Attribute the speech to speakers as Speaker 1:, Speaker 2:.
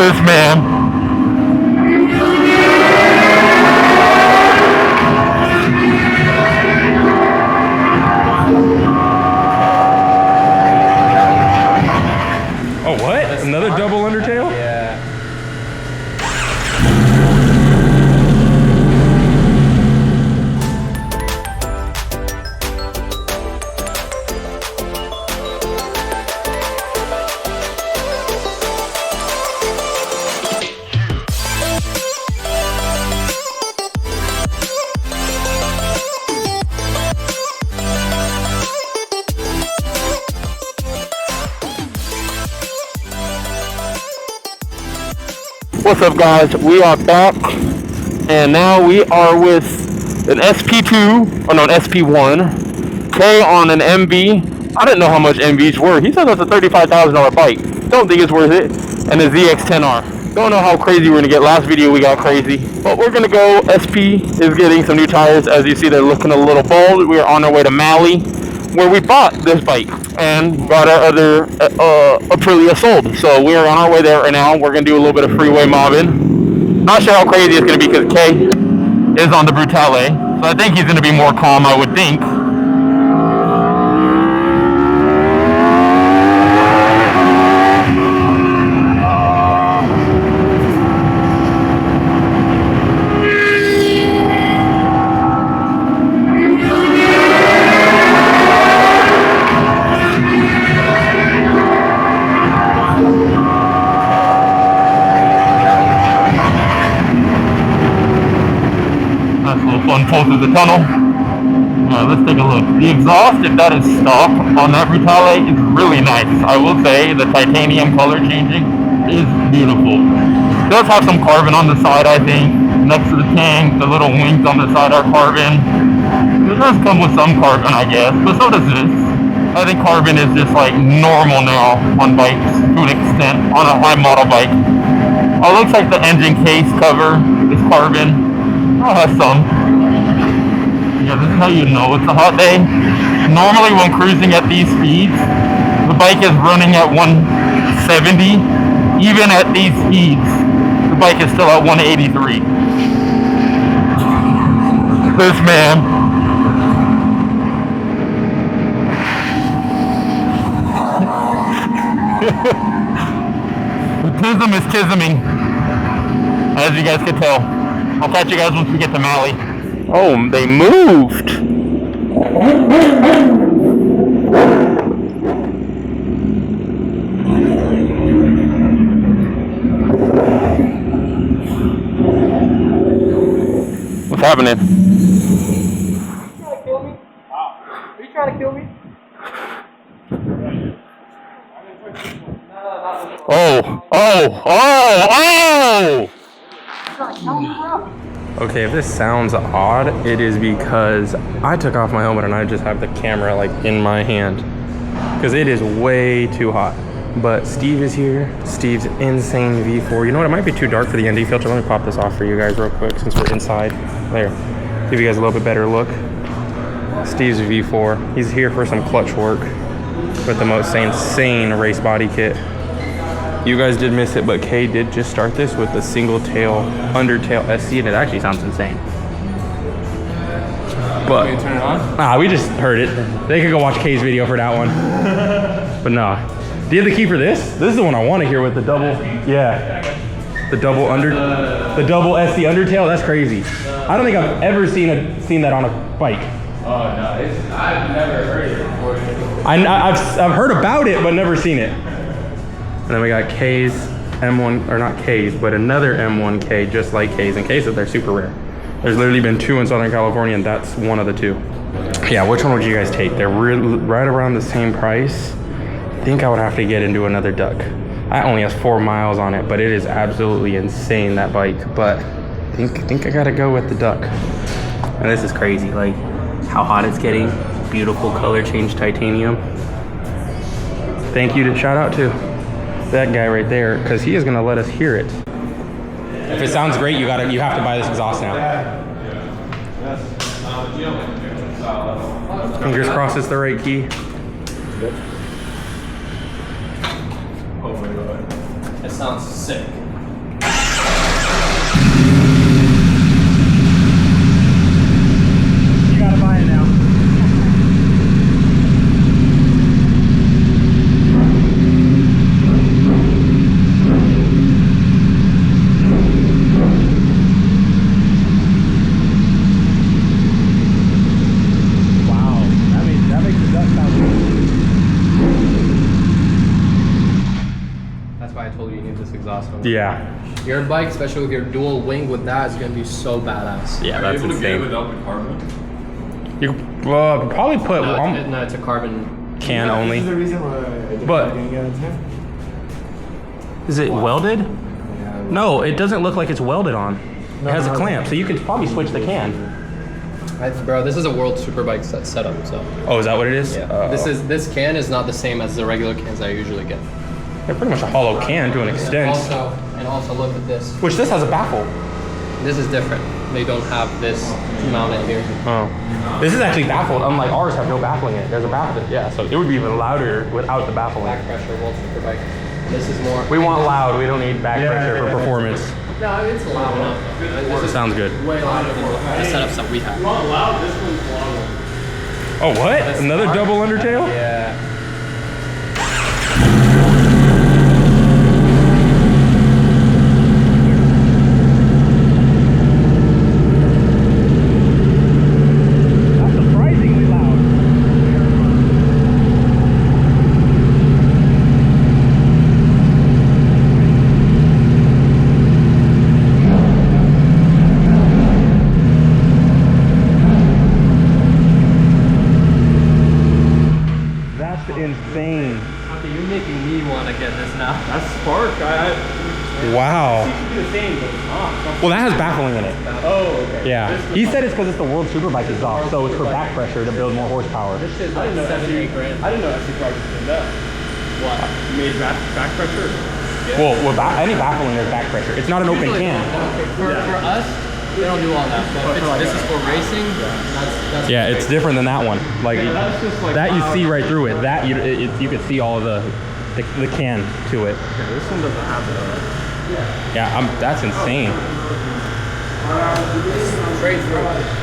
Speaker 1: This man.
Speaker 2: Oh, what? Another double undertail?
Speaker 3: Yeah.
Speaker 1: What's up, guys? We are back, and now we are with an SP2, or no, an SP1, K on an MV. I didn't know how much MVs were. He said that's a $35,000 bike. Don't think it's worth it. And a ZX-10R. Don't know how crazy we're gonna get. Last video we got crazy, but we're gonna go. SP is getting some new tires. As you see, they're looking a little bald. We are on our way to Mali, where we bought this bike and got our other Aprilia sold. So we are on our way there right now. We're gonna do a little bit of freeway mobbing. Not sure how crazy it's gonna be because K is on the Brutale, so I think he's gonna be more calm, I would think. Fun pull through the tunnel. Let's take a look. The exhaust, if that is stock on that Brutale, is really nice. I will say the titanium color changing is beautiful. It does have some carbon on the side, I think. Next to the tank, the little wings on the side are carbon. It does come with some carbon, I guess, but so does this. I think carbon is just like normal now on bikes to an extent on a high model bike. Oh, it looks like the engine case cover is carbon. Oh, has some. Yeah, this is how you know it's a hot day. Normally when cruising at these speeds, the bike is running at 170. Even at these speeds, the bike is still at 183. This man. The tism is tisming, as you guys can tell. I'll catch you guys once we get to Mali. Oh, they moved. What's happening?
Speaker 3: Are you trying to kill me?
Speaker 1: Oh!
Speaker 2: Okay, if this sounds odd, it is because I took off my helmet and I just have the camera like in my hand because it is way too hot. But Steve is here. Steve's insane V4. You know what? It might be too dark for the ND filter. Let me pop this off for you guys real quick since we're inside. There. Give you guys a little bit better look. Steve's V4. He's here for some clutch work with the most insane race body kit. You guys did miss it, but Kay did just start this with the single tail undertail SC, and it actually sounds insane. But
Speaker 3: Can you turn it on?
Speaker 2: we just heard it. They could go watch Kay's video for that one. But no. Do you have the key for this? This is the one I want to hear with the double. Yeah. The double SC undertail. That's crazy. I don't think I've ever seen that on a bike.
Speaker 3: Oh no, I've never heard it before.
Speaker 2: I've heard about it, but never seen it. And then we got K's M1, or not K's, but another M1K just like K's. And K's said they're super rare. There's literally been 2 in Southern California, and that's one of the 2. Yeah, which one would you guys take? They're right around the same price. I think I would have to get into another Duck. That only has 4 miles on it, but it is absolutely insane, that bike. But I think I gotta go with the Duck. And this is crazy, like how hot it's getting. Beautiful color change titanium. Thank you to shout out to that guy right there, because he is gonna let us hear it. If it sounds great, you have to buy this exhaust now. Fingers crossed it's the right key.
Speaker 3: Oh my god. That sounds sick.
Speaker 4: this exhaust.
Speaker 2: Yeah.
Speaker 4: Your bike, especially with your dual wing with that, is gonna be so badass.
Speaker 2: Yeah,
Speaker 3: Are
Speaker 2: that's
Speaker 3: you able to get it
Speaker 2: insane.
Speaker 3: without the carbon?
Speaker 2: You could probably put one
Speaker 4: No, it's a carbon.
Speaker 2: can only.
Speaker 5: This is the reason why I
Speaker 2: But-
Speaker 5: didn't get it.
Speaker 2: Is it welded?
Speaker 5: Yeah.
Speaker 2: No, it doesn't look like it's welded on. It has a
Speaker 5: no.
Speaker 2: clamp, so you could probably switch the can.
Speaker 4: Bro, this is a World Superbike setup, so.
Speaker 2: Oh, is that what it is?
Speaker 4: Yeah. This can is not the same as the regular cans I usually get.
Speaker 2: They're pretty much a hollow can to an extent.
Speaker 4: And also look at this.
Speaker 2: Which this has a baffle.
Speaker 4: This is different. They don't have this mounted here.
Speaker 2: Oh. This is actually baffled, unlike ours have no baffling in it. There's a baffle, yeah, so it would be even louder without the baffling.
Speaker 4: Back pressure World Superbike. This is more.
Speaker 2: We want loud, we don't need back pressure for performance.
Speaker 4: No, it's loud enough. This is
Speaker 2: Sounds good.
Speaker 4: way louder than the setups that we have.
Speaker 2: Oh, what? Another double undertail?
Speaker 4: Yeah.
Speaker 2: That's surprisingly loud. That's insane.
Speaker 4: Okay, you're making me want to get this now.
Speaker 3: That's Spark.
Speaker 2: Wow.
Speaker 3: The same, but it's not.
Speaker 2: Well, that has baffling in it.
Speaker 3: Oh, okay.
Speaker 2: Yeah. He said it's because it's the World Superbike exhaust, so it's for back pressure to build more horsepower.
Speaker 4: This shit's
Speaker 3: I
Speaker 4: like
Speaker 3: didn't know
Speaker 4: 7, 8 grand.
Speaker 3: I didn't know SC Cars did that.
Speaker 4: What?
Speaker 3: You made back pressure.
Speaker 2: Well, with any baffling, there's back pressure. It's not an open
Speaker 4: Usually
Speaker 2: can.
Speaker 4: For us, they don't do all that. But if this is for racing, that's
Speaker 2: Yeah, it's different than that one. Like
Speaker 3: that's just like
Speaker 2: that, you see right through it. That you could see all of the can to it.
Speaker 3: Okay, this one doesn't have it.
Speaker 2: Yeah, that's insane.
Speaker 4: straight through.